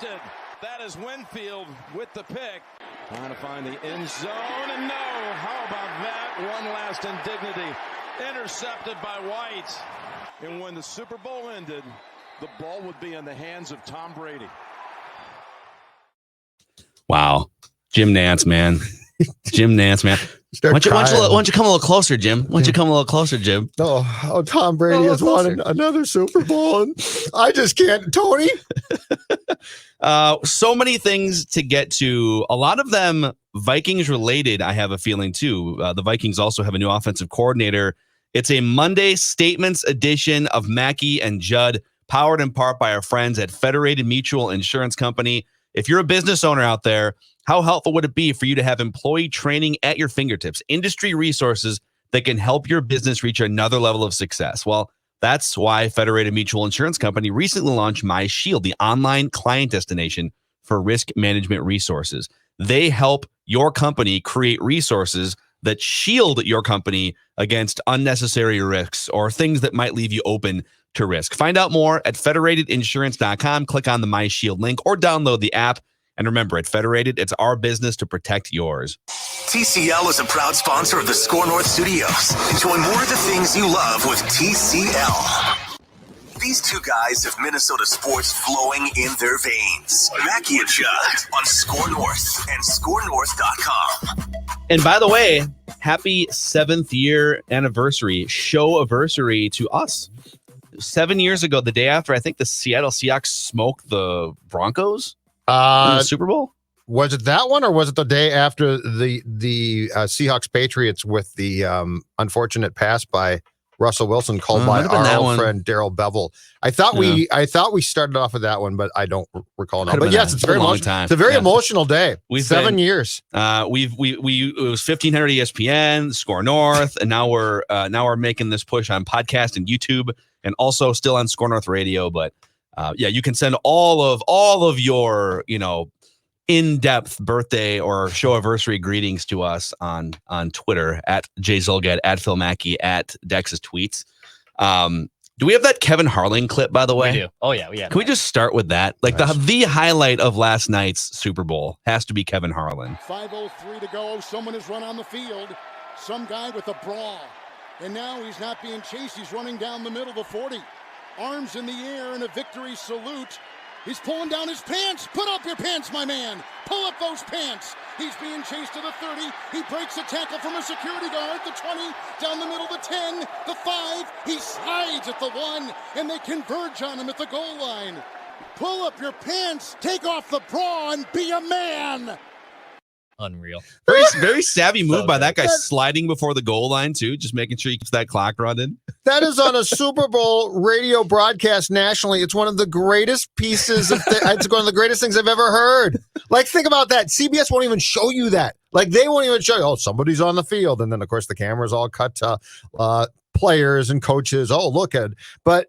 That is Winfield with the pick. Trying to find the end zone, and no. How about that? One last indignity. Intercepted by White. And when the Super Bowl ended, the ball would be in the hands of Tom Brady. Wow. Jim Nantz, man. Jim Nantz, man. Why don't you come a little closer, Jim? Why don't you come a little closer, Jim? Oh, Tom Brady has won another Super Bowl. And I just can't, Tony. So many things to get to. A lot of them Vikings related, I have a feeling, too. The Vikings also have a new offensive coordinator. It's a Monday Statements edition of Mackey and Judd, powered in part by our friends at Federated Mutual Insurance Company. If you're a business owner out there, how helpful would it be for you to have employee training at your fingertips, industry resources that can help your business reach another level of success? Well, that's why Federated Mutual Insurance Company recently launched MyShield, the online client destination for risk management resources. They help your company create resources that shield your company against unnecessary risks or things that might leave you open to risk. Find out more at federatedinsurance.com. Click on the MyShield link or download the app. And remember, at Federated, it's our business to protect yours. TCL is a proud sponsor of the SKOR North Studios. Enjoy more of the things you love with TCL. These two guys have Minnesota sports flowing in their veins. Mackey Judd on SKOR North and SKORNorth.com. And by the way, happy 7th year anniversary, show-iversary to us. 7 years ago, the day after, I think the Seattle Seahawks smoked the Broncos. In the Super Bowl? Was it that one, or was it the day after the Seahawks Patriots with the unfortunate pass by Russell Wilson called by our old friend Darrell Bevel? I thought we started off with that one, but I don't recall now. But yes, it's very emotional. It's a very emotional day. 7 years. It was 1500 ESPN, SKOR North, and now we're making this push on podcast and YouTube, and also still on SKOR North Radio. But you can send all of your, in-depth birthday or show-iversary greetings to us on Twitter at JZulgad, at Phil Mackey, at Dex's tweets. Do we have that Kevin Harlan clip, by the way? We do. Oh, yeah. Can we just start with that? Like the highlight of last night's Super Bowl has to be Kevin Harlan. 5:03 to go. Someone has run on the field. Some guy with a bra. And now he's not being chased. He's running down the middle of the 40. Arms in the air in a victory salute. He's pulling down his pants. Put up your pants, my man. Pull up those pants. He's being chased to the 30. He breaks a tackle from a security guard. The 20, down the middle, the 10, the 5. He slides at the 1, and they converge on him at the goal line. Pull up your pants. Take off the bra and be a man. Unreal. Very, very savvy move by that guy, sliding before the goal line, too, just making sure he keeps that clock running. That is on a Super Bowl radio broadcast nationally. It's one of the greatest pieces it's one of the greatest things I've ever heard. Like, think about that. CBS won't even show you that. Like, they won't even show you, somebody's on the field. And then, of course, the camera's all cut to players and coaches. Oh, look at. But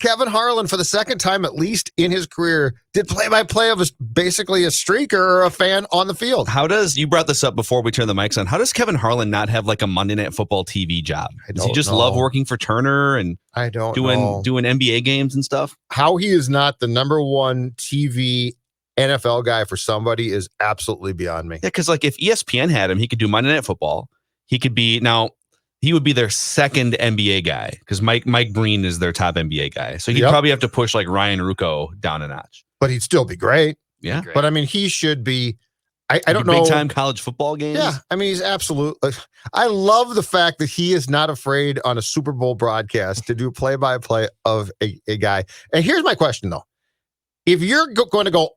Kevin Harlan, for the second time at least in his career, did play-by-play of basically a streaker or a fan on the field. You brought this up before we turned the mics on. How does Kevin Harlan not have like a Monday Night Football TV job? Does he just love working for Turner and doing NBA games and stuff? How he is not the number one TV NFL guy for somebody is absolutely beyond me. Yeah, because like if ESPN had him, he could do Monday Night Football. He would be their second NBA guy because Mike Breen is their top NBA guy. So he'd probably have to push like Ryan Ruocco down a notch. But he'd still be great. Yeah. But I mean, he should be. I don't know. Big time college football games. Yeah. I mean, he's absolutely. I love the fact that he is not afraid on a Super Bowl broadcast to do play-by-play of a guy. And here's my question, though. If you're going to go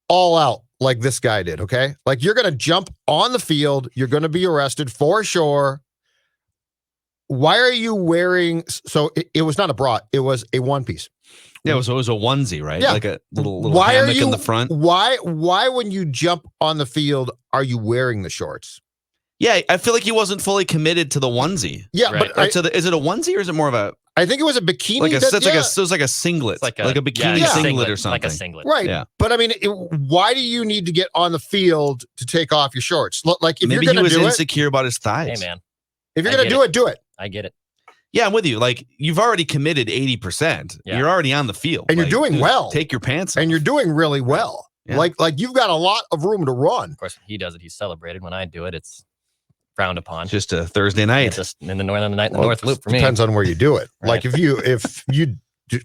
all out like this guy did, okay? Like you're going to jump on the field. You're going to be arrested for sure. Why are you wearing? So it was not a bra; it was a one piece. Yeah, it was a onesie, right? Yeah, like a little hammock in the front. Why when you jump on the field are you wearing the shorts? Yeah, I feel like he wasn't fully committed to the onesie. Yeah, right? But is it a onesie or is it more of a? I think it was a bikini. It was like a singlet, like a bikini singlet or something. Like a singlet, right? Yeah. But I mean, why do you need to get on the field to take off your shorts? Like if maybe you're going to do it, he was insecure about his thighs. Hey man, if you're going to do it, do it. I get it. Yeah, I'm with you. Like, you've already committed 80%. Yeah. You're already on the field. And you're doing well. Take your pants off. And you're doing really well. Yeah. Like you've got a lot of room to run. Of course, he does it. He's celebrated. When I do it, it's frowned upon. Just a Thursday night. It's just in the North Loop for me. Depends on where you do it. Right. Like if you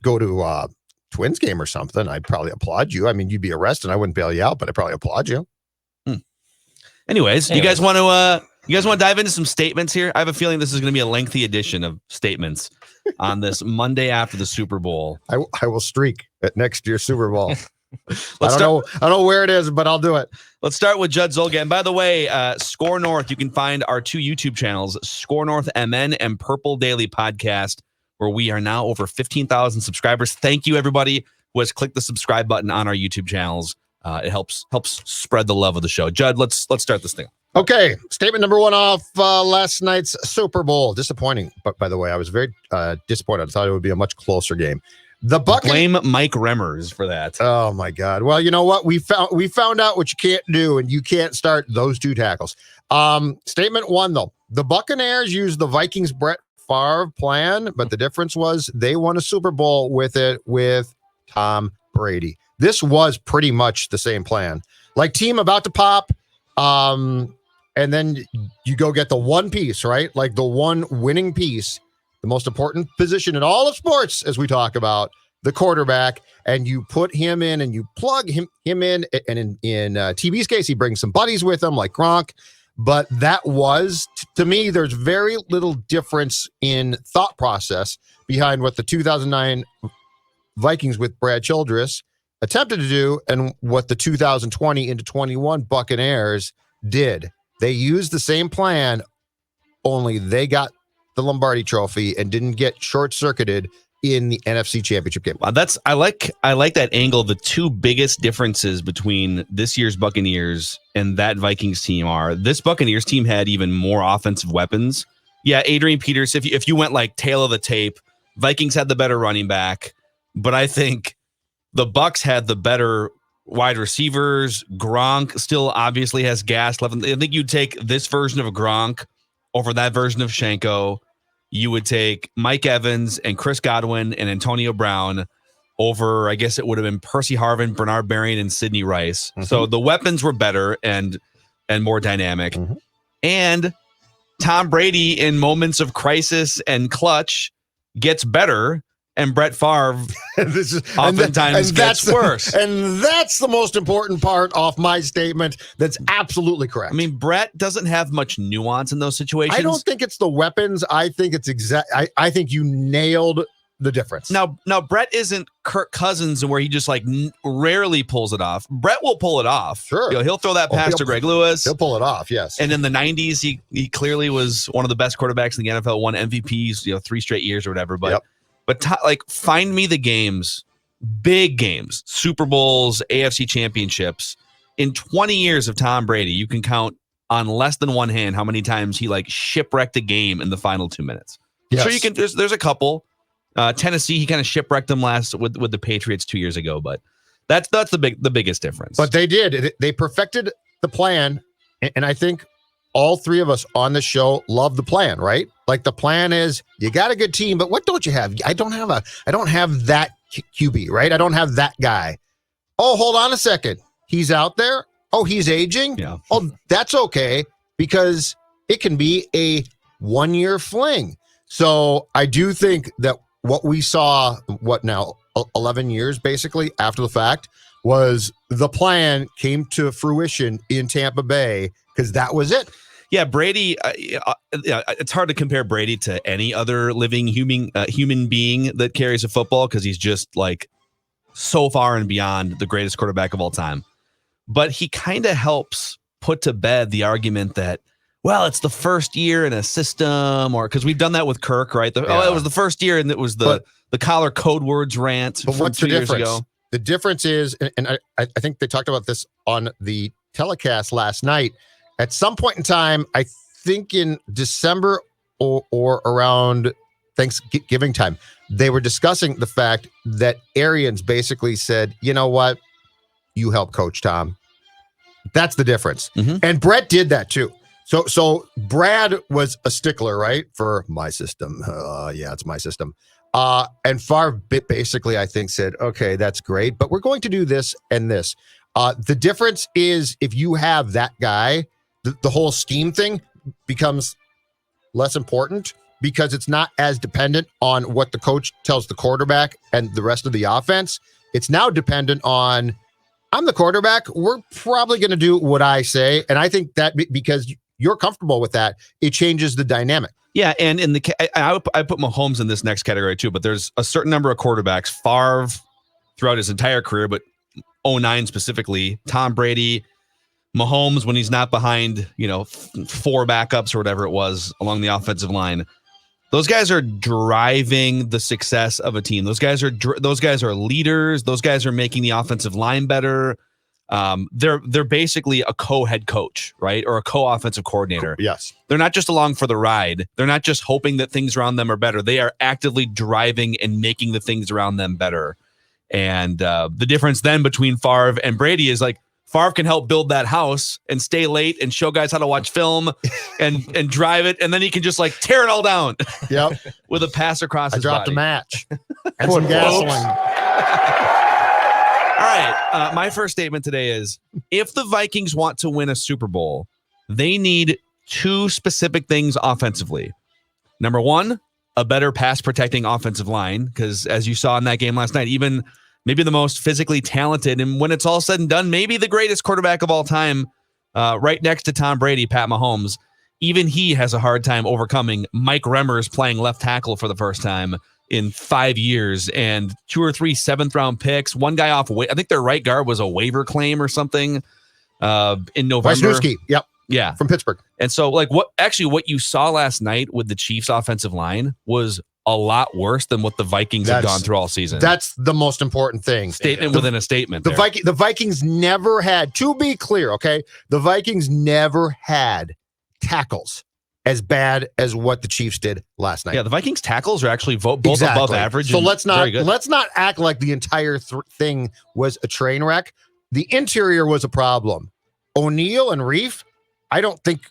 go to Twins game or something, I'd probably applaud you. I mean, you'd be arrested. I wouldn't bail you out, but I'd probably applaud you. Anyways, you guys want to dive into some statements here? I have a feeling this is going to be a lengthy edition of statements on this Monday after the Super Bowl. I will streak at next year's Super Bowl. I don't know where it is, but I'll do it. Let's start with Judd Zolga. And by the way, SKOR North, you can find our 2 YouTube channels, SKOR North MN and Purple Daily Podcast, where we are now over 15,000 subscribers. Thank you, everybody who has clicked the subscribe button on our YouTube channels. It helps spread the love of the show. Judd, let's start this thing. Okay, statement number 1 off last night's Super Bowl. Disappointing, but by the way, I was very disappointed. I thought it would be a much closer game. The Blame Mike Remmers for that. Oh my God! Well, you know what? We found out what you can't do, and you can't start those 2 tackles. Statement 1 though: the Buccaneers used the Vikings Brett Favre plan, but the difference was they won a Super Bowl with it with Tom Brady. This was pretty much the same plan. Like team about to pop, and then you go get the one piece, right? Like the one winning piece, the most important position in all of sports, as we talk about, the quarterback, and you put him in and you plug him in. And in TB's case, he brings some buddies with him, like Gronk. But that was, to me, there's very little difference in thought process behind what the 2009 Vikings with Brad Childress attempted to do and what the 2020 into 21 Buccaneers did. They used the same plan, only they got the Lombardi Trophy and didn't get short-circuited in the NFC Championship game. I like that angle. The 2 biggest differences between this year's Buccaneers and that Vikings team are this Buccaneers team had even more offensive weapons. Yeah, Adrian Peters, if you went like tail of the tape, Vikings had the better running back, but I think the Bucs had the better wide receivers. Gronk still obviously has gas left. I think you'd take this version of Gronk over that version of Shenko. You would take Mike Evans and Chris Godwin and Antonio Brown over, I guess it would have been Percy Harvin, Bernard Berrian, and Sidney Rice. Mm-hmm. So the weapons were better and more dynamic. Mm-hmm. And Tom Brady, in moments of crisis and clutch, gets better. And Brett Favre oftentimes gets worse. And that's the most important part of my statement. That's absolutely correct. I mean, Brett doesn't have much nuance in those situations. I don't think it's the weapons. I think it's I think you nailed the difference. Now, Brett isn't Kirk Cousins where he just like rarely pulls it off. Brett will pull it off. Sure. He'll throw that pass to Greg Lewis. He'll pull it off, yes. And in the 90s, he clearly was one of the best quarterbacks in the NFL, won MVPs, 3 straight years or whatever. But But find me the games, big games, Super Bowls, AFC championships. In 20 years of Tom Brady, you can count on less than one hand how many times he shipwrecked a game in the final 2 minutes. Yes. So you can. There's a couple. Tennessee, he kind of shipwrecked them last with the Patriots 2 years ago, but that's the biggest difference. But they did. They perfected the plan, and I think all 3 of us on the show love the plan, right? Like the plan is you got a good team, but what don't you have? I don't have that QB, right? I don't have that guy. Oh, hold on a second. He's out there. Oh, he's aging. Yeah. Oh, that's okay because it can be a 1-year fling. So I do think that what we saw, 11 years basically after the fact, was the plan came to fruition in Tampa Bay because that was it. Yeah, Brady. It's hard to compare Brady to any other living human being that carries a football because he's just so far and beyond the greatest quarterback of all time. But he kind of helps put to bed the argument that, well, it's the first year in a system, or because we've done that with Kirk, right? It was the first year, and it was the collar code words rant. But what's 2 the years difference? Ago. The difference is, and I think they talked about this on the telecast last night. At some point in time, I think in December or around Thanksgiving time, they were discussing the fact that Arians basically said, you know what? You help coach Tom. That's the difference. Mm-hmm. And Brett did that too. So Brad was a stickler, right? For my system. Yeah, it's my system. And Favre basically, I think, said, okay, that's great, but we're going to do this and this. The difference is if you have that guy, the whole scheme thing becomes less important because it's not as dependent on what the coach tells the quarterback and the rest of the offense. It's now dependent on, I'm the quarterback. We're probably going to do what I say. And I think that because you're comfortable with that, it changes the dynamic. Yeah, and I put Mahomes in this next category too, but there's a certain number of quarterbacks, Favre throughout his entire career, but 2009 specifically, Tom Brady, Mahomes when he's not behind, 4 backups or whatever it was along the offensive line. Those guys are driving the success of a team. Those guys are leaders. Those guys are making the offensive line better. They're basically a co-head coach, right? Or a co-offensive coordinator. Yes. They're not just along for the ride. They're not just hoping that things around them are better. They are actively driving and making the things around them better. And the difference then between Favre and Brady is like Favre can help build that house and stay late and show guys how to watch film and drive it. And then he can just like tear it all down. Yep. With a pass across his dropped body. a match and some gasoline. All right. My first statement today is if the Vikings want to win a Super Bowl, they need 2 specific things offensively. Number 1, a better pass protecting offensive line, because as you saw in that game last night, even maybe the most physically talented, and when it's all said and done, maybe the greatest quarterback of all time, right next to Tom Brady, Pat Mahomes, even he has a hard time overcoming Mike Remmers playing left tackle for the first time in 5 years, and 2 or 3 7th-round picks. One guy off, I think their right guard was a waiver claim or something in November. Wisniewski, yep. Yeah. From Pittsburgh. And so like what you saw last night with the Chiefs offensive line was a lot worse than what the Vikings have gone through all season. That's the most important thing. Statement within a statement. The Vikings never had, to be clear, okay, the Vikings never had tackles as bad as what the Chiefs did last night. Yeah, the Vikings tackles are actually both above average. So let's not act like the entire thing was a train wreck. The interior was a problem. O'Neal and Reif, I don't think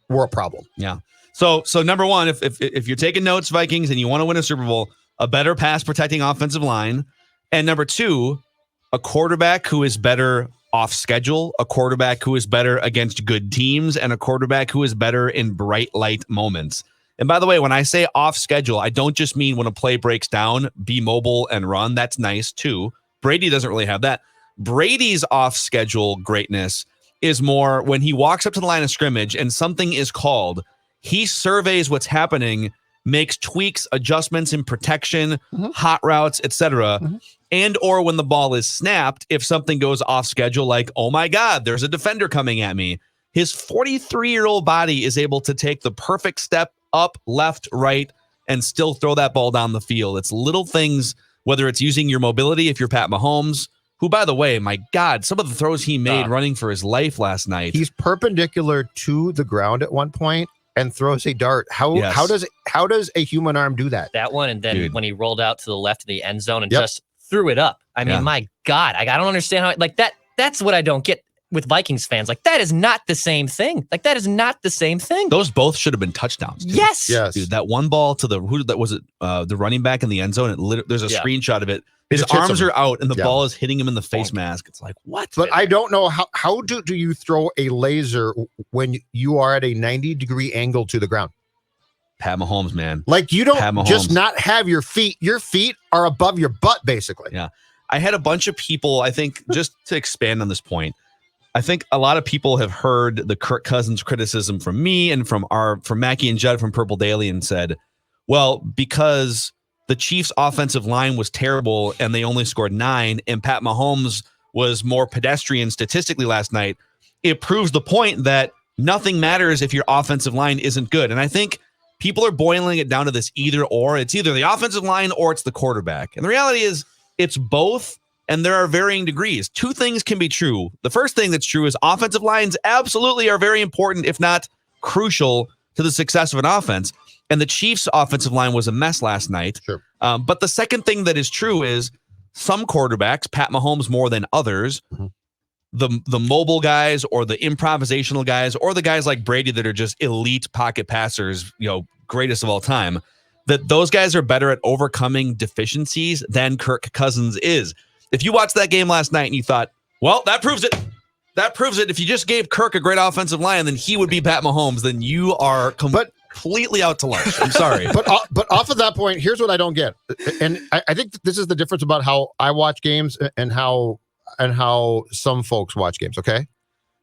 were a problem. Yeah. So number 1, if you're taking notes, Vikings, and you want to win a Super Bowl, a better pass protecting offensive line, and number 2, a quarterback who is better off schedule, a quarterback who is better against good teams, and a quarterback who is better in bright light moments. And by the way, when I say off schedule, I don't just mean when a play breaks down, be mobile and run. That's nice too. Brady doesn't really have that. Brady's off schedule greatness is more when he walks up to the line of scrimmage and something is called, he surveys what's happening, makes tweaks, adjustments in protection, hot routes, etc. And or when the ball is snapped, if something goes off schedule, like, oh my God, there's a defender coming at me. His 43-year-old body is able to take the perfect step up, left, right, and still throw that ball down the field. It's little things, whether it's using your mobility, if you're Pat Mahomes, who, by the way, my God, some of the throws he made running for his life last night. He's perpendicular to the ground at one point and throws a dart. How does a human arm do that? That one, and then when he rolled out to the left of the end zone and just threw it up. I mean, my God, I don't understand how that's what I don't get with Vikings fans. Like, that is not the same thing. Those both should have been touchdowns. Dude. Yes. Dude, that one ball to the the running back in the end zone. There's a screenshot of it. His arms are out and the ball is hitting him in the face mask. It's like, what? But I don't know how do you throw a laser when you are at a 90-degree angle to the ground? Pat Mahomes, man. Like, you don't just not have your feet are above your butt, basically. Yeah. I had a bunch of people, I think, just to expand on this point, I think a lot of people have heard the Kirk Cousins criticism from me and from Mackey and Judd from Purple Daily and said, well, because the Chiefs' offensive line was terrible and they only scored 9, and Pat Mahomes was more pedestrian statistically last night, it proves the point that nothing matters if your offensive line isn't good. And I think people are boiling it down to this either or. It's either the offensive line or it's the quarterback. And the reality is it's both, and there are varying degrees. 2 things can be true. The first thing that's true is offensive lines absolutely are very important, if not crucial, to the success of an offense. And the Chiefs' offensive line was a mess last night. Sure. But the second thing that is true is some quarterbacks, Pat Mahomes more than others, the mobile guys or the improvisational guys or the guys like Brady that are just elite pocket passers, greatest of all time, that those guys are better at overcoming deficiencies than Kirk Cousins is. If you watched that game last night and you thought, well, that proves it. That proves it. If you just gave Kirk a great offensive line, then he would be Pat Mahomes. Then you are completely out to lunch. I'm sorry. But off of that point, here's what I don't get. And I think this is the difference about how I watch games and how some folks watch games, okay?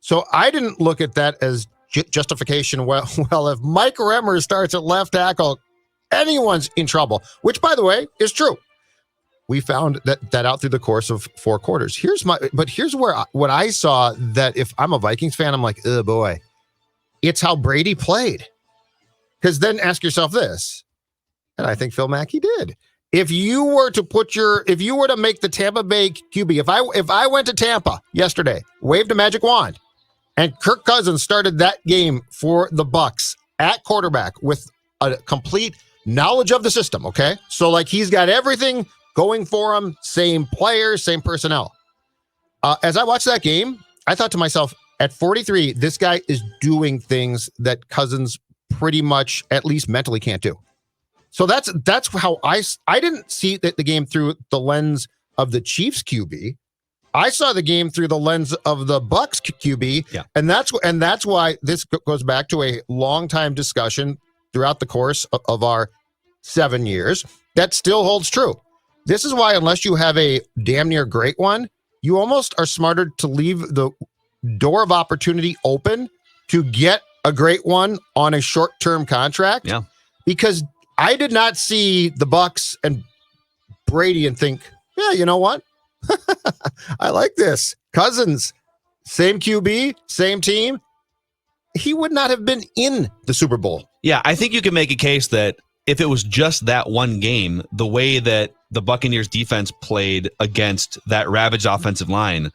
So I didn't look at that as justification. Well, if Mike Remmer starts at left tackle, anyone's in trouble, which, by the way, is true. We found that out through the course of 4 quarters. Here's where what I saw that if I'm a Vikings fan, I'm like, oh boy, it's how Brady played. Because then ask yourself this, and I think Phil Mackey did. If you were to make the Tampa Bay QB, if I went to Tampa yesterday, waved a magic wand, and Kirk Cousins started that game for the BUCS at quarterback with a complete knowledge of the system, okay? So like he's got everything going for him, same players, same personnel. As I watched that game, I thought to myself, at 43, this guy is doing things that Cousins pretty much, at least mentally, can't do. So that's how I didn't see the game through the lens of the Chiefs QB. I saw the game through the lens of the BUCS QB, yeah. and that's why this goes back to a long time discussion throughout the course of our 7 years that still holds true. This is why, unless you have a damn near great one, you almost are smarter to leave the door of opportunity open to get a great one on a short-term contract. Yeah. Because I did not see the BUCS and Brady and think, yeah, you know what? I like this. Cousins, same QB, same team. He would not have been in the Super Bowl. Yeah, I think you can make a case that if it was just that one game, the way that the Buccaneers defense played against that ravaged offensive line,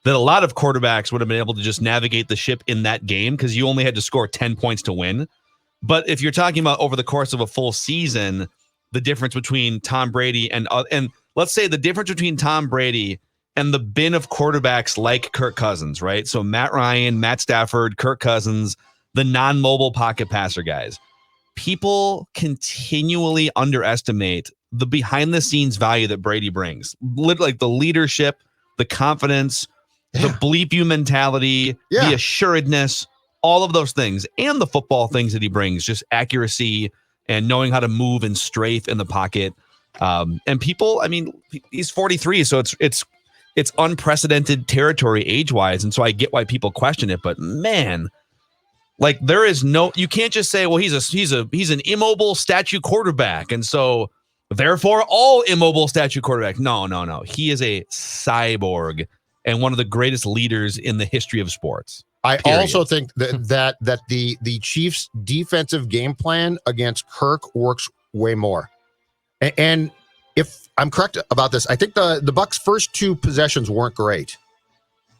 that a lot of quarterbacks would have been able to just navigate the ship in that game because you only had to score 10 points to win. But if you're talking about over the course of a full season, the difference between Tom Brady and let's say the difference between Tom Brady and the bin of quarterbacks like Kirk Cousins, right? So Matt Ryan, Matt Stafford, Kirk Cousins, the non-mobile pocket passer guys. People continually underestimate the behind-the-scenes value that Brady brings. Like the leadership, the confidence, the bleep you mentality, the assuredness, all of those things, and the football things that he brings, just accuracy and knowing how to move and strafe in the pocket. And people, I mean, he's 43, so it's unprecedented territory age-wise, and so I get why people question it. But man, like there is you can't just say, well, he's an immobile statue quarterback, and so therefore all immobile statue quarterback. No. He is a cyborg and one of the greatest leaders in the history of sports. I also think that the Chiefs' defensive game plan against Kirk works way more. And if I'm correct about this, I think the BUCS' first 2 possessions weren't great.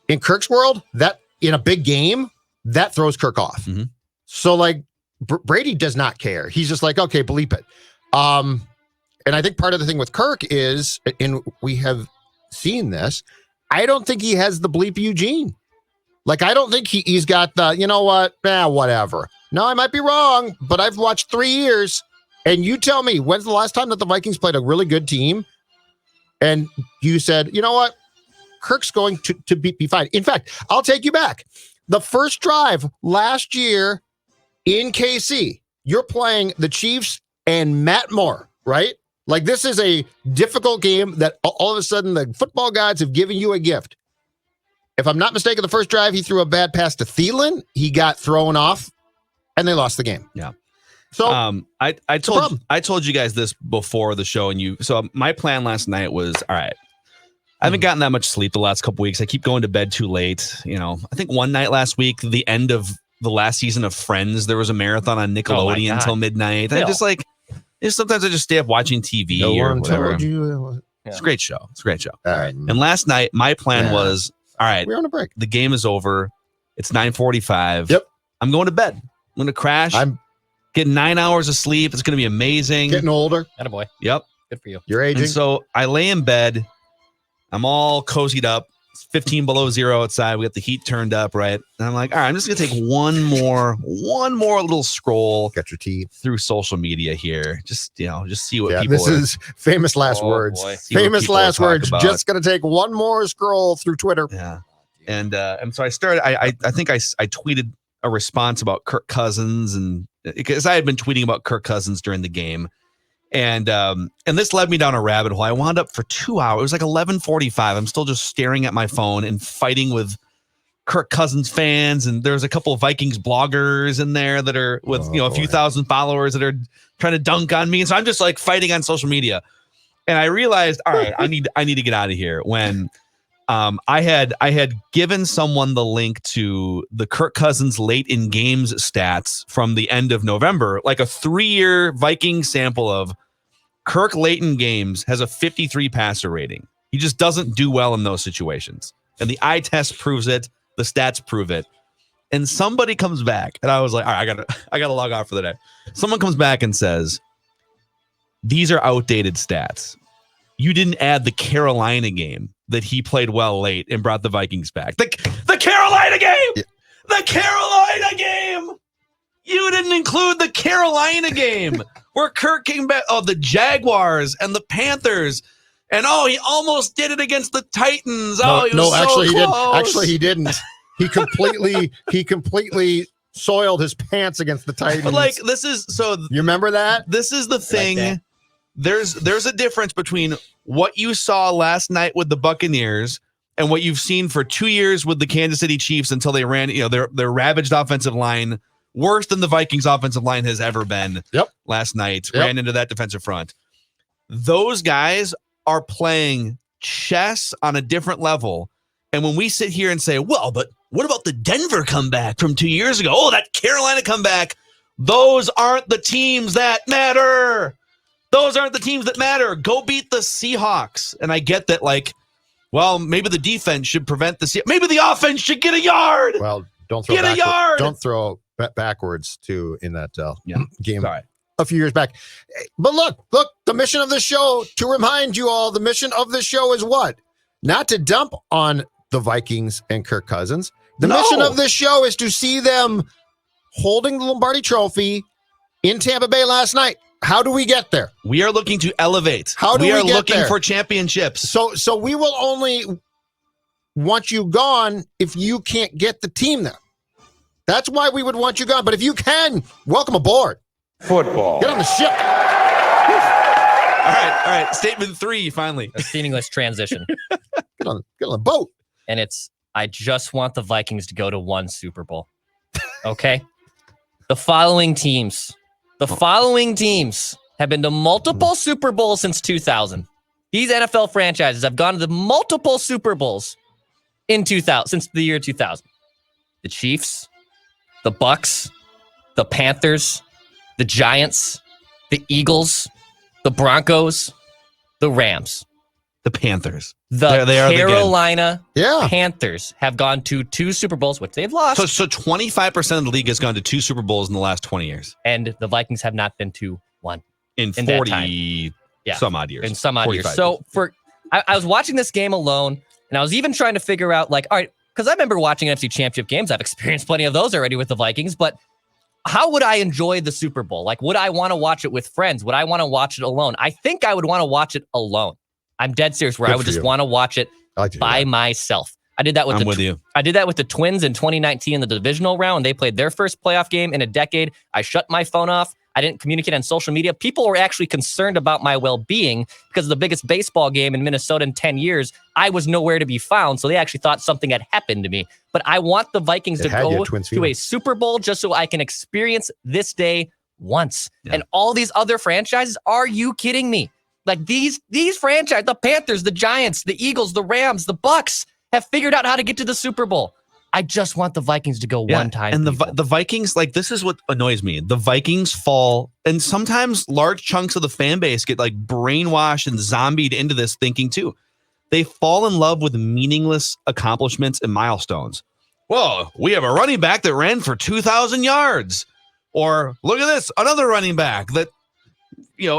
In Kirk's world, that in a big game, that throws Kirk off. Mm-hmm. So like Brady does not care. He's just like, okay, bleep it. And I think part of the thing with Kirk is, and we have seen this, I don't think he has the bleep Eugene. Like, I don't think he's got the, you know what, whatever. No, I might be wrong, but I've watched 3 years. And you tell me, when's the last time that the Vikings played a really good team? And you said, you know what? Kirk's going to be fine. In fact, I'll take you back. The first drive last year in KC, you're playing the Chiefs and Matt Moore, right? Like, this is a difficult game that all of a sudden the football gods have given you a gift. If I'm not mistaken, the first drive, he threw a bad pass to Thielen. He got thrown off, and they lost the game. Yeah. So I told you guys this before the show, so my plan last night was, all right, I haven't gotten that much sleep the last couple weeks. I keep going to bed too late. I think one night last week, the end of the last season of Friends, there was a marathon on Nickelodeon until midnight. I just sometimes I just stay up watching TV or whatever. Told you. It's a great show. All right. And last night, my plan was, all right, we're on a break. The game is over. It's 9:45. Yep. I'm going to bed. I'm going to crash. I'm getting 9 hours of sleep. It's going to be amazing. Getting older. Attaboy. Yep. Good for you. You're aging. And so I lay in bed. I'm all cozied up. It's 15 below zero outside. We got the heat turned up, right? And I'm like, all right, I'm just gonna take one more little scroll. Got your tea through social media here. Just see what people. This is famous last words. Boy. Famous last words. About. Just gonna take one more scroll through Twitter. Yeah, and so I started. I think I tweeted a response about Kirk Cousins, and because I had been tweeting about Kirk Cousins during the game. And this led me down a rabbit hole. I wound up for 2 hours. It was like 11:45. I'm still just staring at my phone and fighting with Kirk Cousins fans. And there's a couple of Vikings bloggers in there that are with a few thousand followers that are trying to dunk on me. And so I'm just like fighting on social media. And I realized, all right, I need to get out of here. When I had given someone the link to the Kirk Cousins late in games stats from the end of November, like a 3-year Viking sample of Kirk late in games has a 53 passer rating. He just doesn't do well in those situations. And the eye test proves it. The stats prove it. And somebody comes back, and I was like, all right, I gotta log off for the day. Someone comes back and says, these are outdated stats. You didn't add the Carolina game that he played well late and brought the Vikings back. The Carolina game! Yeah. The Carolina game! You didn't include the Carolina game where Kirk came back. Oh, the Jaguars and the Panthers. And he almost did it against the Titans. He didn't. Actually, he didn't. He completely soiled his pants against the Titans. But like, this is so. You remember that? This is the thing. Like there's a difference between what you saw last night with the Buccaneers and what you've seen for 2 years with the Kansas City Chiefs until they ran, their ravaged offensive line, worse than the Vikings offensive line has ever been. Last night ran into that defensive front. Those guys are playing chess on a different level. And when we sit here and say, well, but what about the Denver comeback from 2 years ago? Oh, that Carolina comeback. Those aren't the teams that matter. Those aren't the teams that matter. Go beat the Seahawks. And I get that, like, well, maybe the defense should prevent the Seahawks. Maybe the offense should get a yard. Well, don't throw a yard. Don't throw backwards, too, in that game. Sorry. A few years back. But look, the mission of the show, to remind you all, the mission of the show is what? Not to dump on the Vikings and Kirk Cousins. The mission of this show is to see them holding the Lombardi Trophy in Tampa Bay last night. How do we get there? We are looking to elevate. How do we get there? We are looking for championships. So we will only want you gone if you can't get the team there. That's why we would want you gone. But if you can, welcome aboard. Football. Get on the ship. All right. Statement 3, finally. A seamless transition. Get on the boat. And it's, I just want the Vikings to go to 1 Super Bowl. Okay? The following teams have been to multiple Super Bowls since 2000. These NFL franchises have gone to the multiple Super Bowls in 2000 since the year 2000. The Chiefs, the BUCS, the Panthers, the Giants, the Eagles, the Broncos, the Rams. The Panthers. The Carolina Panthers have gone to 2 Super Bowls, which they've lost. So 25% of the league has gone to 2 Super Bowls in the last 20 years. And the Vikings have not been to 1. In 40 some odd years. In some odd years. So I was watching this game alone, and I was even trying to figure out, like, all right, because I remember watching NFC Championship games. I've experienced plenty of those already with the Vikings, but how would I enjoy the Super Bowl? Like, would I want to watch it with friends? Would I want to watch it alone? I think I would want to watch it alone. I'm dead serious, where I would just want to watch it by myself. I did that with I did that with the Twins in 2019 in the divisional round. They played their first playoff game in a decade. I shut my phone off. I didn't communicate on social media. People were actually concerned about my well-being because of the biggest baseball game in Minnesota in 10 years. I was nowhere to be found, so they actually thought something had happened to me. But I want the Vikings to go to a Super Bowl just so I can experience this day once. Yeah. And all these other franchises, are you kidding me? Like these franchises, the Panthers, the Giants, the Eagles, the Rams, the BUCS have figured out how to get to the Super Bowl. I just want the Vikings to go one time. And the Vikings, like, this is what annoys me. The Vikings fall, and sometimes large chunks of the fan base get like brainwashed and zombied into this thinking too. They fall in love with meaningless accomplishments and milestones. Whoa, we have a running back that ran for 2,000 yards. Or look at this, another running back that,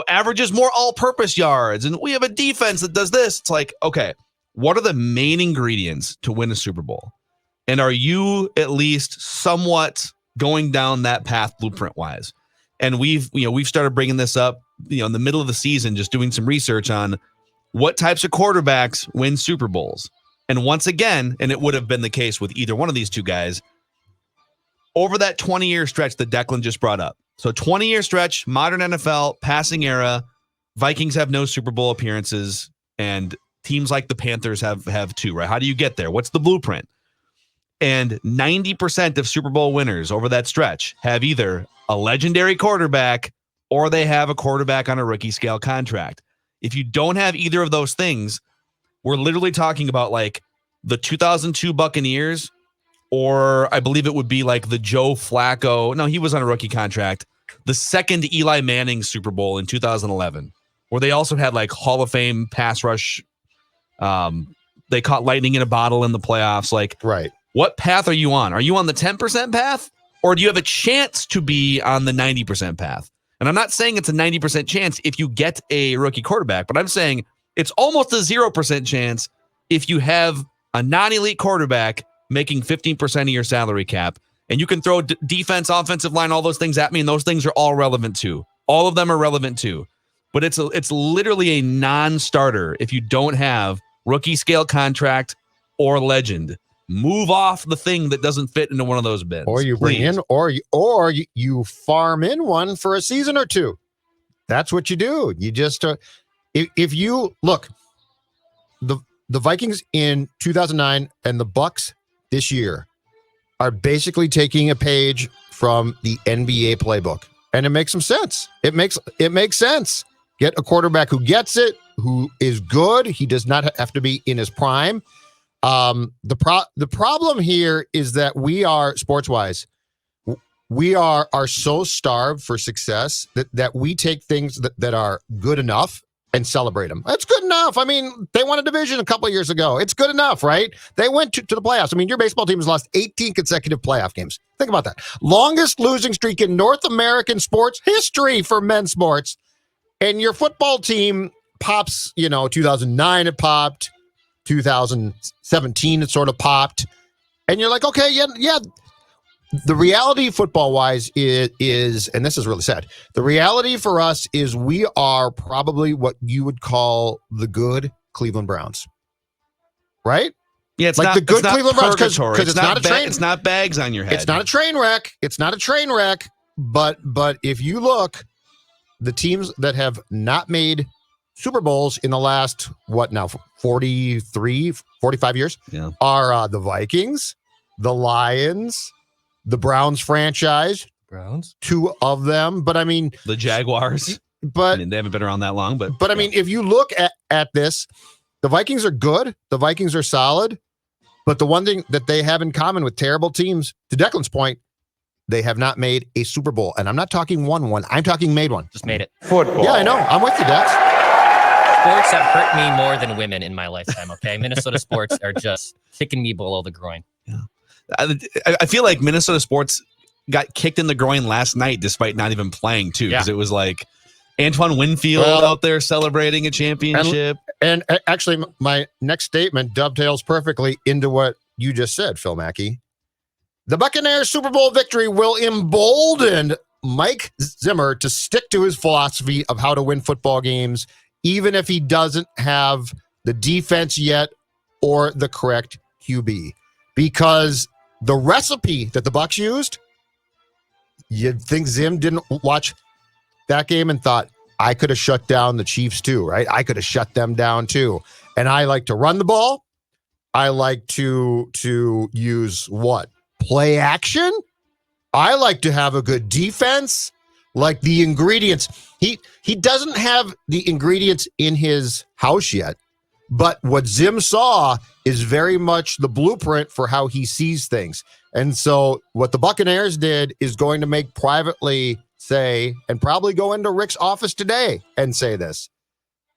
averages more all-purpose yards. And we have a defense that does this. It's like, okay, what are the main ingredients to win a Super Bowl? And are you at least somewhat going down that path blueprint wise? And we've started bringing this up, in the middle of the season, just doing some research on what types of quarterbacks win Super Bowls. And once again, and it would have been the case with either one of these two guys, over that 20-year stretch that Declan just brought up. So 20-year stretch, modern NFL, passing era, Vikings have no Super Bowl appearances, and teams like the Panthers have two, right? How do you get there? What's the blueprint? And 90% of Super Bowl winners over that stretch have either a legendary quarterback or they have a quarterback on a rookie scale contract. If you don't have either of those things, we're literally talking about like the 2002 Buccaneers, or I believe it would be like the Joe Flacco. No, he was on a rookie contract. The second Eli Manning Super Bowl in 2011, where they also had like Hall of Fame pass rush. They caught lightning in a bottle in the playoffs. Like, right. What path are you on? Are you on the 10% path, or do you have a chance to be on the 90% path? And I'm not saying it's a 90% chance if you get a rookie quarterback, but I'm saying it's almost a 0% chance if you have a non-elite quarterback making 15% of your salary cap, and you can throw defense, offensive line, all those things at me, and those things are all relevant too. All of them are relevant too. But it's literally a non-starter if you don't have rookie scale contract or legend. Move off the thing that doesn't fit into one of those bins. Or you bring in, or you farm in one for a season or two. That's what you do. You just if you look, the Vikings in 2009 and the BUCS this year are basically taking a page from the NBA playbook, and it makes some sense. It makes sense. Get a quarterback who gets it, who is good. He does not have to be in his prime. The problem here is that we are, sports-wise, we are so starved for success that we take things that are good enough and celebrate them. That's good enough. I mean, they won a division a couple of years ago. It's good enough, right? They went to the playoffs. I mean, your baseball team has lost 18 consecutive playoff games. Think about that. Longest losing streak in North American sports history for men's sports. And your football team pops, 2009 it popped, 2017 it sort of popped. And you're like, okay, yeah. The reality football-wise is, and this is really sad, the reality for us is we are probably what you would call the good Cleveland Browns. Right? Yeah, it's like not the good Cleveland Browns because it's not a train. It's not bags on your head. It's not a train wreck. But if you look, the teams that have not made Super Bowls in the last, 45 years are the Vikings, the Lions, the Browns franchise. Browns? Two of them. But I mean, the Jaguars. But they haven't been around that long. But I mean, if you look at this, the Vikings are good. The Vikings are solid. But the one thing that they have in common with terrible teams, to Declan's point, they have not made a Super Bowl. And I'm not talking won one. I'm talking made one. Just made it. Football. Yeah, I know. I'm with you, Dex. Sports have hurt me more than women in my lifetime, okay? Minnesota sports are just kicking me below the groin. Yeah. I feel like Minnesota sports got kicked in the groin last night despite not even playing, too. Because it was like Antoine Winfield out there celebrating a championship. And actually, my next statement dovetails perfectly into what you just said, Phil Mackey. The Buccaneers Super Bowl victory will embolden Mike Zimmer to stick to his philosophy of how to win football games, even if he doesn't have the defense yet or the correct QB. Because the recipe that the Bucs used, you'd think Zim didn't watch that game and thought, I could have shut down the Chiefs too, right? I could have shut them down too. And I like to run the ball. I like to use what? Play action. I like to have a good defense. Like the ingredients. He doesn't have the ingredients in his house yet. But what Zim saw is very much the blueprint for how he sees things. And so what the Buccaneers did is going to make privately say, and probably go into Rick's office today and say this.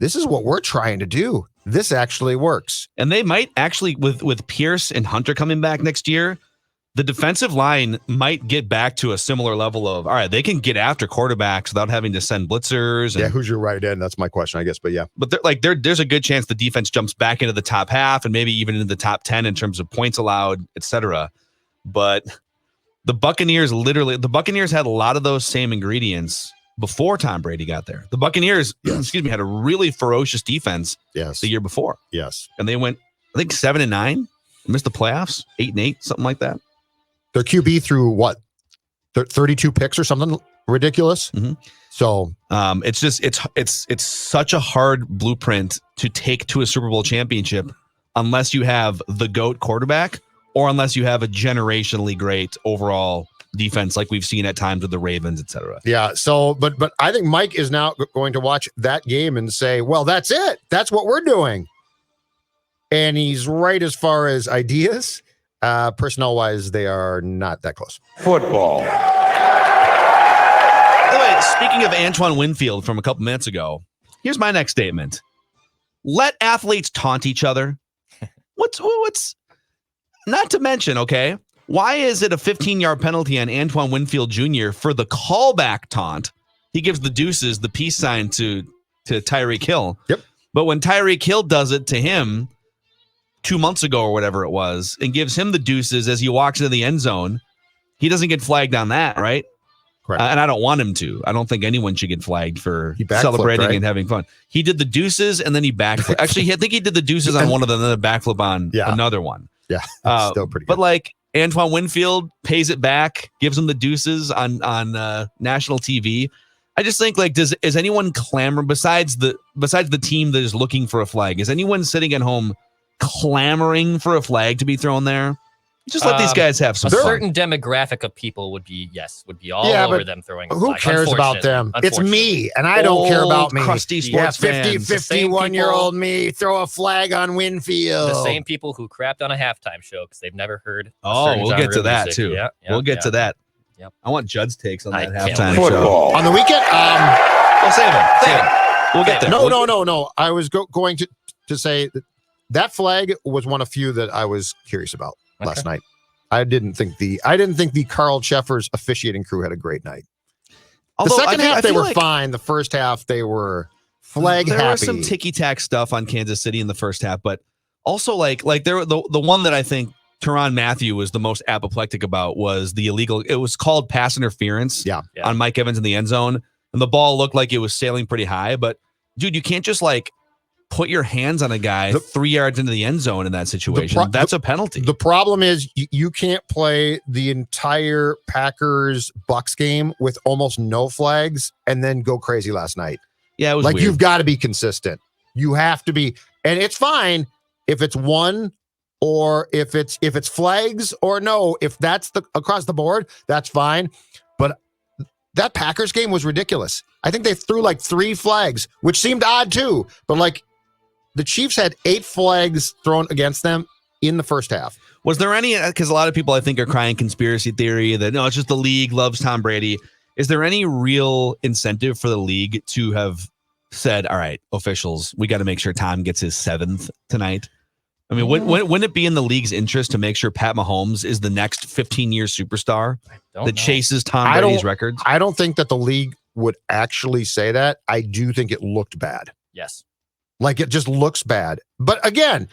This is what we're trying to do. This actually works. And they might actually, with Pierce and Hunter coming back next year, the defensive line might get back to a similar level of, all right, they can get after quarterbacks without having to send blitzers. Yeah, who's your right end? That's my question, I guess. But yeah. But there's a good chance the defense jumps back into the top half and maybe even into the top 10 in terms of points allowed, etc. But the Buccaneers had a lot of those same ingredients before Tom Brady got there. The Buccaneers, had a really ferocious defense the year before. Yes. And they went, I think, 7-9, missed the playoffs, 8-8, something like that. Their QB threw what? 32 picks or something ridiculous. Mm-hmm. So it's such a hard blueprint to take to a Super Bowl championship unless you have the GOAT quarterback or unless you have a generationally great overall defense like we've seen at times with the Ravens, etc. Yeah. So, but I think Mike is now going to watch that game and say, well, that's it. That's what we're doing. And he's right as far as ideas. Personnel-wise, they are not that close. Football. By the way, speaking of Antoine Winfield from a couple minutes ago, here's my next statement. Let athletes taunt each other. What's not to mention, okay, why is it a 15-yard penalty on Antoine Winfield Jr. for the callback taunt? He gives the deuces, the peace sign to Tyreek Hill. Yep. But when Tyreek Hill does it to him 2 months ago or whatever it was, and gives him the deuces as he walks into the end zone, he doesn't get flagged on that, right? Correct. And I don't want him to. I don't think anyone should get flagged for backflipped, celebrating right? and having fun. He did the deuces and then he backflipped. Actually, I think he did the deuces on one of them and then a backflip on another one. Yeah, still pretty good. But like Antoine Winfield pays it back, gives him the deuces on national TV. I just think, like, is anyone clamor besides the team that is looking for a flag? Is anyone sitting at home clamoring for a flag to be thrown there? Just let these guys have some a fun. certain demographic of people would be all over them throwing a who flag. cares about them? It's me, and I don't care about me. Crusty sports fans. 51-year-old me, throw a flag on Winfield. The same people who crapped on a halftime show because they've never heard. We'll get to that too. We'll get to that. Yep. I want Judd's takes on that can't halftime wait. show. On the weekend, We'll save it. We'll get there. No. I was going to say that flag was one of few that I was curious about last night. I didn't think the Carl Sheffers officiating crew had a great night. Although the second half they were like fine. The first half they were flag happy. There was some ticky-tack stuff on Kansas City in the first half, but also like there the one that I think Tyrann Mathieu was the most apoplectic about was the illegal. It was called pass interference on Mike Evans in the end zone, and the ball looked like it was sailing pretty high. But dude, you can't just like put your hands on a guy 3 yards into the end zone in that situation. That's a penalty. The problem is you can't play the entire Packers Bucks game with almost no flags and then go crazy last night. Yeah, it was like weird. You've got to be consistent. You have to be, and it's fine if it's one or if it's flags or no. If that's across the board, that's fine. But that Packers game was ridiculous. I think they threw like 3 flags, which seemed odd too. But like, the Chiefs had 8 flags thrown against them in the first half. Was there any, because a lot of people I think are crying conspiracy theory that no, it's just the league loves Tom Brady. Is there any real incentive for the league to have said, all right, officials, we got to make sure Tom gets his 7th tonight? I mean, wouldn't it be in the league's interest to make sure Pat Mahomes is the next 15-year superstar that chases Tom Brady's records? I don't think that the league would actually say that. I do think it looked bad. Yes. Like it just looks bad. But again,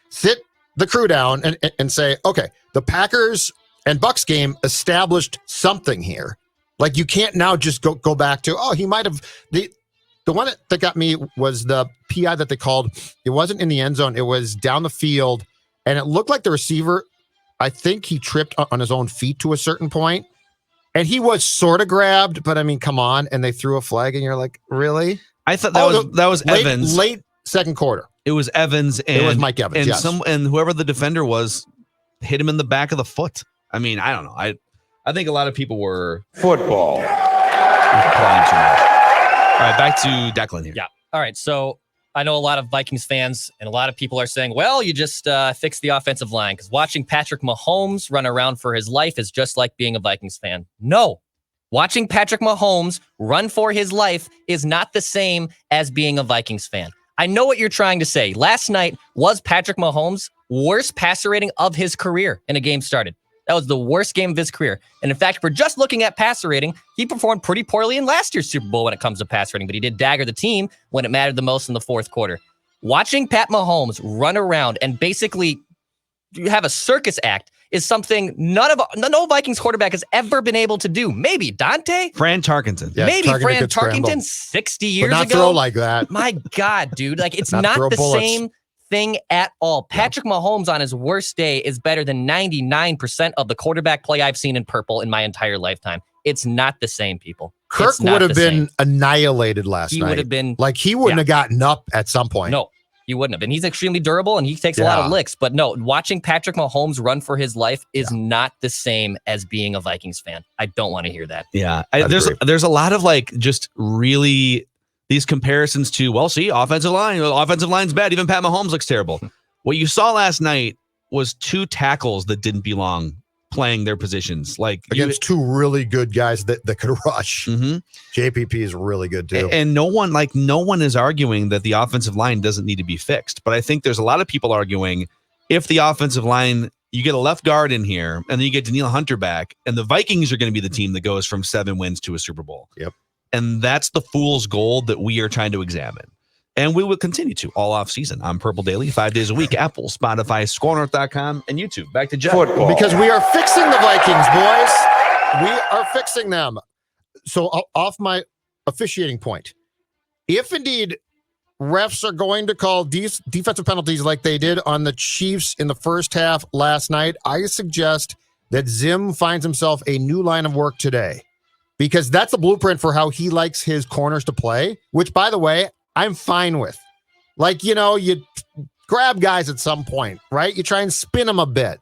sit the crew down and say, okay, the Packers and Bucks game established something here. Like you can't now just go back to, he might have the one that got me was the PI that they called. It wasn't in the end zone. It was down the field. And it looked like the receiver, I think he tripped on his own feet to a certain point. And he was sort of grabbed, but I mean, come on. And they threw a flag and you're like, really? I thought that was Evans. Late second quarter. It was Evans and it was Mike Evans. And and whoever the defender was hit him in the back of the foot. I mean, I don't know. I think a lot of people were football. Playing too much. All right, back to Declan here. Yeah. All right. So I know a lot of Vikings fans and a lot of people are saying, well, you just fix the offensive line because watching Patrick Mahomes run around for his life is just like being a Vikings fan. No. Watching Patrick Mahomes run for his life is not the same as being a Vikings fan. I know what you're trying to say. Last night was Patrick Mahomes' worst passer rating of his career in a game started. That was the worst game of his career. And in fact, if we're just looking at passer rating, he performed pretty poorly in last year's Super Bowl when it comes to pass rating, but he did dagger the team when it mattered the most in the fourth quarter. Watching Pat Mahomes run around and basically have a circus act is something no Vikings quarterback has ever been able to do. Maybe Dante? Fran Tarkenton. Yeah, Maybe Tarkenton Fran could scramble. Tarkenton 60 years But not ago. throw like that. My God, dude. Like, it's not throw the bullets. same thing at all. Patrick Mahomes on his worst day is better than 99% of the quarterback play I've seen in purple in my entire lifetime. It's not the same, people. Kirk It's not would have the been same. annihilated last He night. would have been. Like, he wouldn't Yeah. have gotten up at some point. No, he wouldn't have. And he's extremely durable and he takes a lot of Yeah. licks. But no, watching Patrick Mahomes run for his life is not the same as being a Vikings fan. I don't want to hear that. Yeah. I'd agree. There's a lot of like just really these comparisons to, well, see, offensive line's bad. Even Pat Mahomes looks terrible. What you saw last night was 2 tackles that didn't belong playing their positions. Like Against 2 really good guys that could rush. Mhm. JPP is really good too. And no one is arguing that the offensive line doesn't need to be fixed. But I think there's a lot of people arguing if the offensive line, you get a left guard in here and then you get Danielle Hunter back, and the Vikings are going to be the team that goes from 7 wins to a Super Bowl. Yep. And that's the fool's gold that we are trying to examine. And we will continue to all off season on Purple Daily, 5 days a week, Apple, Spotify, SKORNorth.com, and YouTube. Back to Judd. Because we are fixing the Vikings, boys. We are fixing them. So off my officiating point, if indeed refs are going to call defensive penalties like they did on the Chiefs in the first half last night, I suggest that Zim finds himself a new line of work today, because that's the blueprint for how he likes his corners to play, which, by the way, I'm fine with. Like, you grab guys at some point, right? You try and spin them a bit.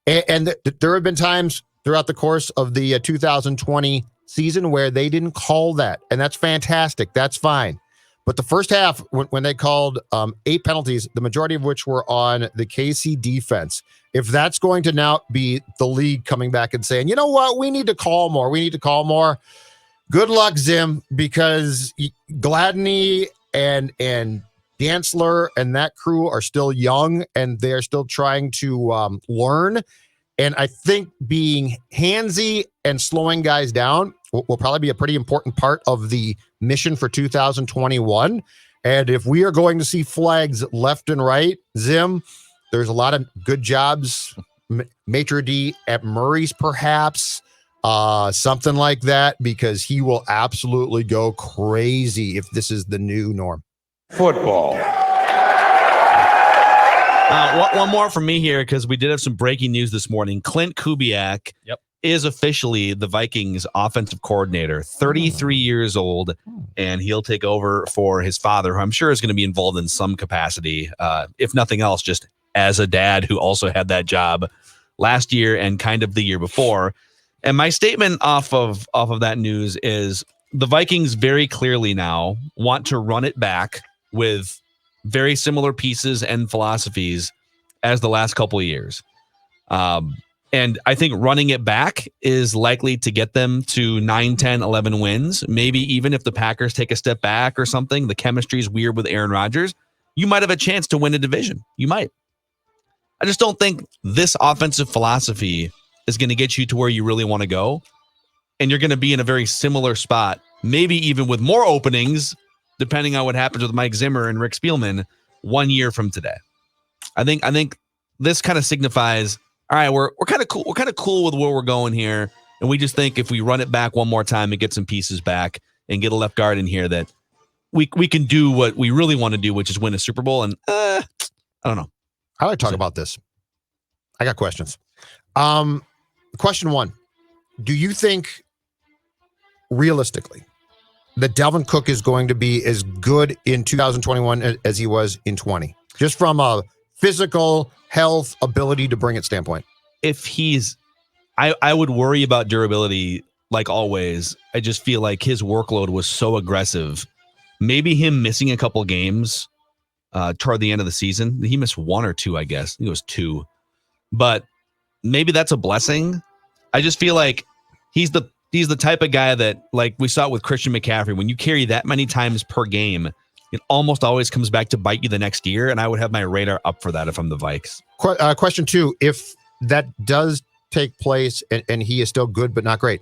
And there have been times throughout the course of the 2020 season where they didn't call that. And that's fantastic. That's fine. But the first half, when they called 8 penalties, the majority of which were on the KC defense, if that's going to now be the league coming back and saying, you know what, we need to call more. Good luck, Zim, because Gladney and Dantzler and that crew are still young and they're still trying to learn. And I think being handsy and slowing guys down will probably be a pretty important part of the mission for 2021. And if we are going to see flags left and right, Zim, there's a lot of good jobs. Maitre D at Murray's, perhaps. Something like that, because he will absolutely go crazy if this is the new norm. Football. One more from me here, because we did have some breaking news this morning. Clint Kubiak is officially the Vikings offensive coordinator, 33 years old, and he'll take over for his father, who I'm sure is going to be involved in some capacity, if nothing else, just as a dad who also had that job last year and kind of the year before. And my statement off of that news is the Vikings very clearly now want to run it back with very similar pieces and philosophies as the last couple of years. And I think running it back is likely to get them to 9, 10, 11 wins. Maybe even if the Packers take a step back or something, the chemistry is weird with Aaron Rodgers, you might have a chance to win a division. You might. I just don't think this offensive philosophy is going to get you to where you really want to go. And you're going to be in a very similar spot, maybe even with more openings, depending on what happens with Mike Zimmer and Rick Spielman 1 year from today. I think this kind of signifies, all right, we're kind of cool. We're kind of cool with where we're going here. And we just think if we run it back one more time and get some pieces back and get a left guard in here, that we can do what we really want to do, which is win a Super Bowl. And I don't know. I like to talk about this. I got questions. Question 1. Do you think realistically that Dalvin Cook is going to be as good in 2021 as he was in 20? Just from a physical health ability to bring it standpoint. If I would worry about durability like always. I just feel like his workload was so aggressive. Maybe him missing a couple games toward the end of the season. He missed 1 or 2, I guess. I think it was 2. But maybe that's a blessing. I just feel like he's the type of guy that, like we saw it with Christian McCaffrey, when you carry that many times per game, it almost always comes back to bite you the next year. And I would have my radar up for that if I'm the Vikes. Question 2, if that does take place and he is still good but not great,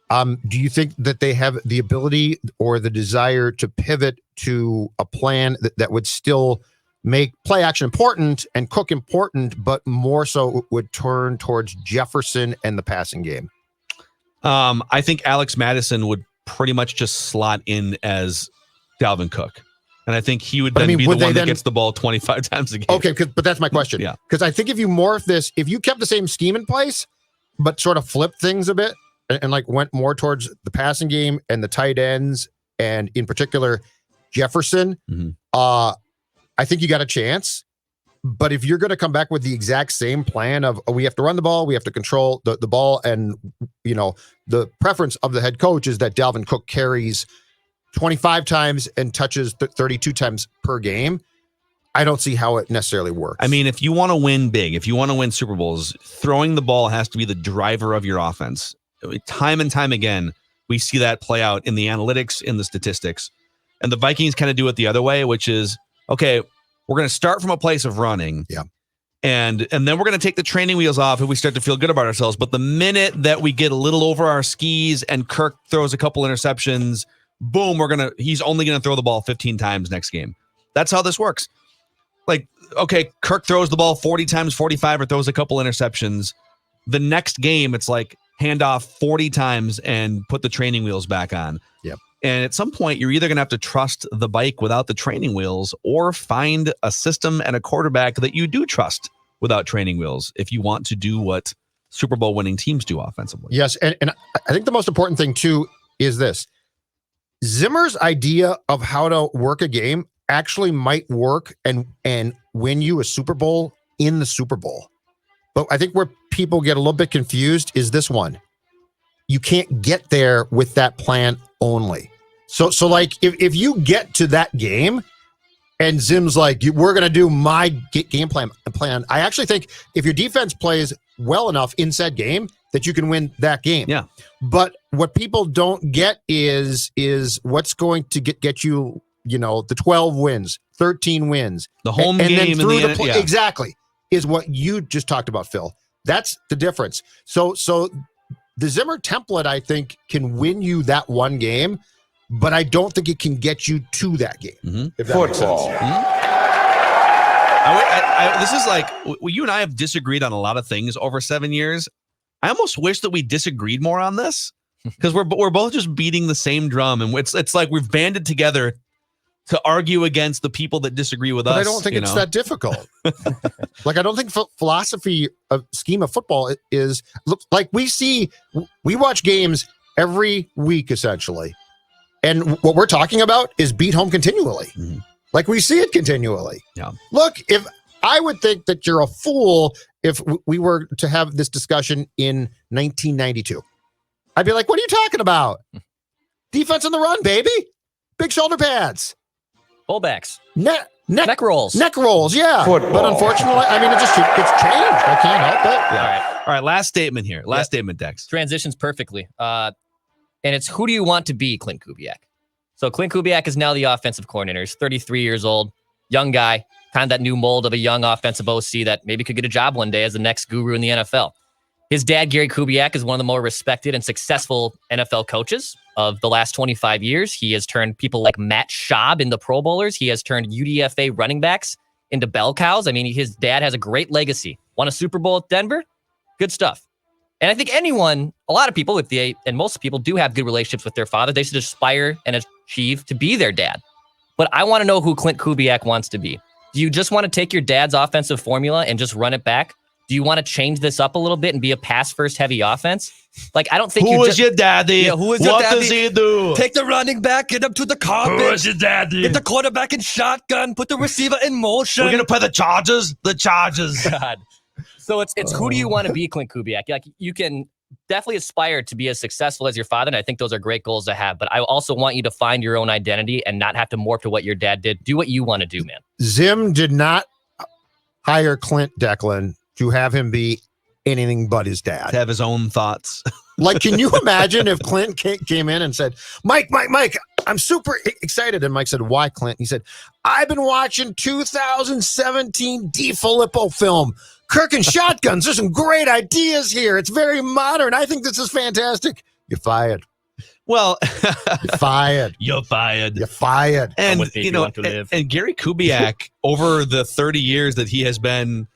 do you think that they have the ability or the desire to pivot to a plan that would still make play action important and Cook important, but more so would turn towards Jefferson and the passing game? I think Alex Madison would pretty much just slot in as Dalvin Cook. And I think he would then be the one that gets the ball 25 times a game. Okay, but that's my question. Yeah. Because I think if you morph this, if you kept the same scheme in place, but sort of flipped things a bit and like went more towards the passing game and the tight ends, and in particular Jefferson, I think you got a chance. But if you're going to come back with the exact same plan of we have to run the ball, we have to control the ball, and the preference of the head coach is that Dalvin Cook carries 25 times and touches 32 times per game, I don't see how it necessarily works. I mean, if you want to win big, if you want to win Super Bowls, throwing the ball has to be the driver of your offense. Time and time again, we see that play out in the analytics, in the statistics. And the Vikings kind of do it the other way, which is, okay, we're going to start from a place of running. Yeah. And then we're going to take the training wheels off if we start to feel good about ourselves. But the minute that we get a little over our skis and Kirk throws a couple interceptions, boom, he's only going to throw the ball 15 times next game. That's how this works. Like, okay, Kirk throws the ball 40 times, 45, or throws a couple interceptions. The next game, it's like handoff 40 times and put the training wheels back on. Yep. And at some point, you're either going to have to trust the bike without the training wheels or find a system and a quarterback that you do trust without training wheels if you want to do what Super Bowl winning teams do offensively. Yes, and I think the most important thing, too, is this. Zimmer's idea of how to work a game actually might work and win you a Super Bowl in the Super Bowl. But I think where people get a little bit confused is this one. You can't get there with that plan only. So like if you get to that game and Zim's like, we're going to do my game plan, I actually think if your defense plays well enough in said game that you can win that game. Yeah. But what people don't get is what's going to get you, the 12 wins, 13 wins. The home game. Then through the exactly, is what you just talked about, Phil. That's the difference. So the Zimmer template, I think, can win you that one game, but I don't think it can get you to that game. If that makes sense. This is like, you and I have disagreed on a lot of things over 7 years. I almost wish that we disagreed more on this because we're both just beating the same drum, and it's like we've banded together to argue against the people that disagree with us. I don't think it's that difficult. Like, I don't think philosophy of scheme of football is like we watch games every week essentially, and what we're talking about is beat home continually. Like, we see it continually. Yeah. Look, if I would think that you're a fool if we were to have this discussion in 1992. I'd be like, what are you talking about? Defense on the run, baby. Big shoulder pads. Fullbacks. Neck rolls. Neck rolls, yeah. Football. But unfortunately, I mean, it's changed. I can't help it. Yeah. All right. Last statement here. Statement, Dex. Transitions perfectly. And it's, who do you want to be, Clint Kubiak? So Clint Kubiak is now the offensive coordinator. He's 33 years old, young guy, kind of that new mold of a young offensive OC that maybe could get a job one day as the next guru in the NFL. His dad, Gary Kubiak, is one of the more respected and successful NFL coaches of the last 25 years. He has turned people like Matt Schaub into Pro Bowlers. He has turned UDFA running backs into bell cows. I mean, his dad has a great legacy. Won a Super Bowl at Denver. Good stuff. And I think a lot of people, and most people do have good relationships with their father. They should aspire and achieve to be their dad. But I want to know who Clint Kubiak wants to be. Do you just want to take your dad's offensive formula and just run it back? Do you want to change this up a little bit and be a pass-first heavy offense? Like, I don't think Who is your daddy? Yeah, who is your what daddy? Does he do? Take the running back, get him to the carpet. Who is your daddy? Get the quarterback in shotgun, put the receiver in motion. We're going to play the Chargers. The Chargers. God. So it's who do you want to be, Clint Kubiak? Like, you can definitely aspire to be as successful as your father, and I think those are great goals to have. But I also want you to find your own identity and not have to morph to what your dad did. Do what you want to do, man. Zim did not hire Clint, Declan, to have him be anything but his dad. To have his own thoughts. Like, can you imagine if Clint came in and said, Mike, I'm super excited. And Mike said, why, Clint? He said, I've been watching 2017 DiFilippo film. Kirk and shotguns. There's some great ideas here. It's very modern. I think this is fantastic. You're fired. Well, You're fired. You're fired. You're fired. And and Gary Kubiak, over the 30 years that he has been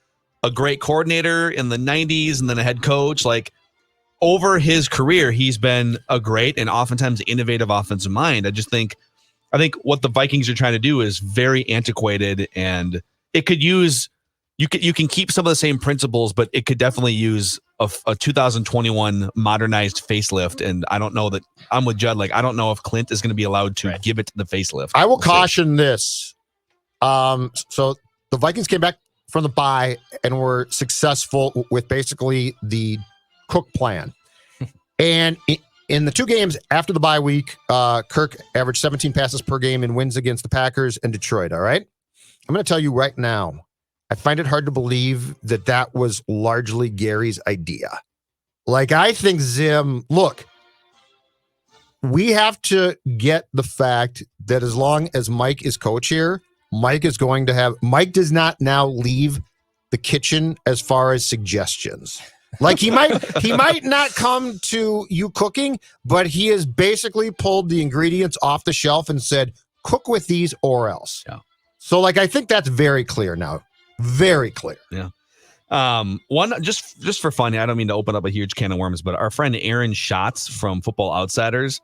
a great coordinator in the 90s and then a head coach, like over his career, he's been a great and oftentimes innovative offensive mind. I think what the Vikings are trying to do is very antiquated, and it could use. You can keep some of the same principles, but it could definitely use a 2021 modernized facelift. And I don't know that I'm with Judd. Like, I don't know if Clint is going to be allowed to give it the facelift. I will caution this. So the Vikings came back from the bye and were successful with basically the Cook plan. And in the 2 games after the bye week, Kirk averaged 17 passes per game in wins against the Packers and Detroit. All right. I'm going to tell you right now, I find it hard to believe that was largely Gary's idea. Like, I think look, we have to get the fact that as long as Mike is coach here, Mike does not now leave the kitchen as far as suggestions. Like, he might not come to you cooking, but he has basically pulled the ingredients off the shelf and said, cook with these or else. Yeah. So, like, I think that's very clear now. Very clear. Yeah. One just for fun, I don't mean to open up a huge can of worms, but our friend Aaron Schatz from Football Outsiders,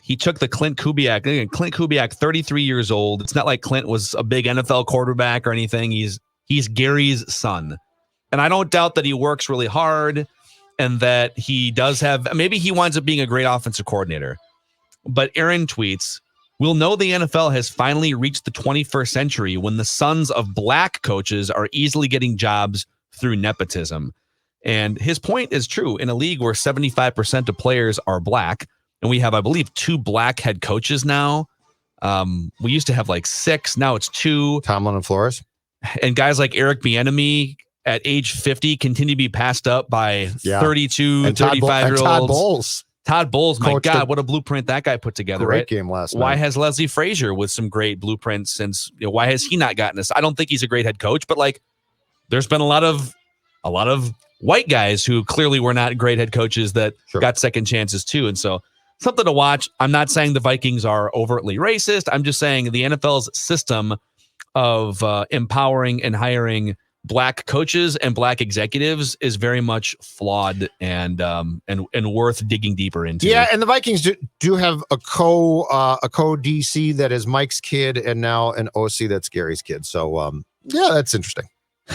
he took the Clint Kubiak, 33 years old. It's not like Clint was a big NFL quarterback or anything. He's Gary's son. And I don't doubt that he works really hard and that he does have, maybe he winds up being a great offensive coordinator. But Aaron tweets, "We'll know the NFL has finally reached the 21st century when the sons of black coaches are easily getting jobs through nepotism." And his point is true. In a league where 75% of players are black, and we have, I believe, 2 black head coaches now. We used to have like 6. Now it's 2. Tomlin and Flores. And guys like Eric Bieniemy at age 50 continue to be passed up by 32, 35-year-olds. Todd Bowles, my God, what a blueprint that guy put together. Great game last night. Why has Leslie Frazier with some great blueprints since, why has he not gotten this? I don't think he's a great head coach, but like there's been a lot of white guys who clearly were not great head coaches that got second chances too. And so something to watch. I'm not saying the Vikings are overtly racist. I'm just saying the NFL's system of empowering and hiring black coaches and black executives is very much flawed and worth digging deeper into. Yeah, and the Vikings do have a co DC that is Mike's kid, and now an OC that's Gary's kid. So yeah, that's interesting.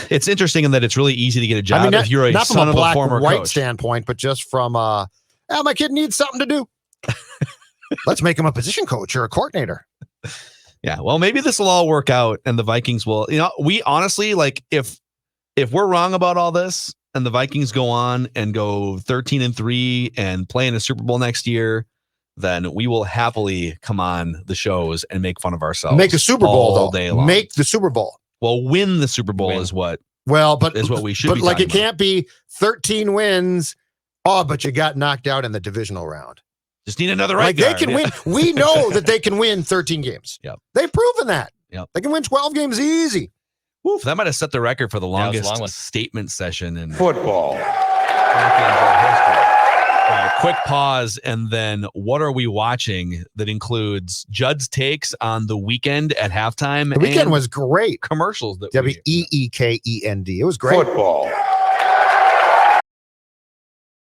It's interesting in that it's really easy to get a job if you're not son from a of black a former white coach standpoint, but just from my kid needs something to do. Let's make him a position coach or a coordinator. Yeah, well, maybe this will all work out, and the Vikings will. We honestly, like, if we're wrong about all this, and the Vikings go on and go 13-3 and play in a Super Bowl next year, then we will happily come on the shows and make fun of ourselves. Make a Super Bowl all day long. Make the Super Bowl. Well, win the Super Bowl is what. Well, but is what we should. But be like, it can't be 13 wins. Oh, but you got knocked out in the divisional round. Just need another right guard. They can win. We know that they can win 13 games. Yep. They've proven that. Yep. They can win 12 games easy. Oof, that might have set the record for the longest statement session in football. All right, quick pause, and then what are we watching that includes Judd's takes on the weekend at halftime? The weekend was great. Commercials that WEEKEND. It was great. Football.